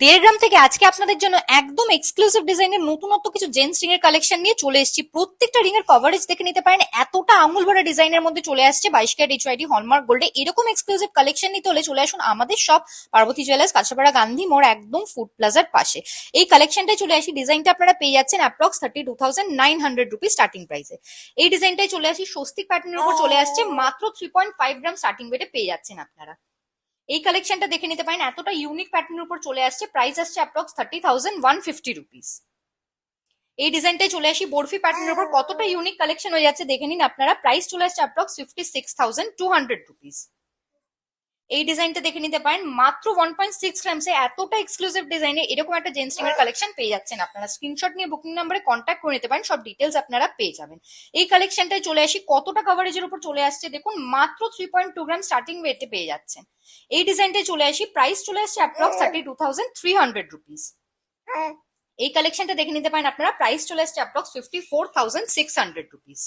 দেড়গ্রাম থেকে আজকে আপনাদের জন্য একদম এক্সক্লুসিভ ডিজাইনের নতুনত্ব কিছু জেন্টস রিং এর কালেকশন নিয়ে চলে এসেছি। প্রত্যেকটা রিং এর কভারেজ দেখে নিতে পারেন, এতটা আঙুল ভরা ডিজাইনের মধ্যে চলে আসছে 22 ক্যারেট এইচওআইডি হলমার্ক গোল্ডে। এরকম এক্সক্লুসিভ কালেকশন নিতে হলে চলে আসুন আমাদের সব পার্বতী জুয়েলার্স, কাঁচরাপাড়া গান্ধী মোড়, একদম ফুড প্লাজার পাশে। এই কালেকশনটাই চলে আসি, ডিজাইনটা আপনারা পেয়ে যাচ্ছেন অ্যাপ্রক্স 32,900 রুপিস স্টার্টিং প্রাইসে। এই ডিজাইনটাই চলে আসি স্বস্তিক প্যাটার্নের উপর চলে আসছে, মাত্র 3.5 গ্রাম স্টার্টিং ওয়েটে পেয়ে যাচ্ছেন আপনারা। এই কালেকশনটা দেখে নিতে পারেন, এতটা ইউনিক প্যাটার্নের উপর চলে আসছে, প্রাইস আসছে অ্যাপ্রক্স 30,150 রুপিস। এই ডিজাইনটাই চলে আসি বরফি প্যাটার্নের উপর, কতটা ইউনিক কালেকশন হয়ে যাচ্ছে দেখে নিন আপনারা। প্রাইস চলে আসছে অ্যাপ্রক্স 56,200 রুপিস। এই ডিজাইনটা দেখে নিতে পারেন, মাত্র 1.6 গ্রামসে এতটা এক্সক্লুসিভ ডিজাইনে এরকম একটা জেন্টস রিং এর কালেকশন পেয়ে যাচ্ছেন আপনারা। স্ক্রিনশট নিয়ে বুকিং নাম্বারে কন্ট্যাক্ট করে নিতে পারেন, সব ডিটেলস আপনারা পেয়ে যাবেন। এই কালেকশনটাই চলে আসি, কতটা কভারেজের উপর চলে আসছে দেখুন, মাত্র 3.2 গ্রাম স্টার্টিং ওয়েটে পেয়ে যাচ্ছেন। এই ডিজাইনটাই চলে আসি, প্রাইস চলে আসছে অ্যাপ্রক্স 32,300 রুপিস। এই কালেকশনটা দেখে নিতে পারেন আপনারা, প্রাইস চলে আসছে অ্যাপ্রক্স 54,600 রুপিস।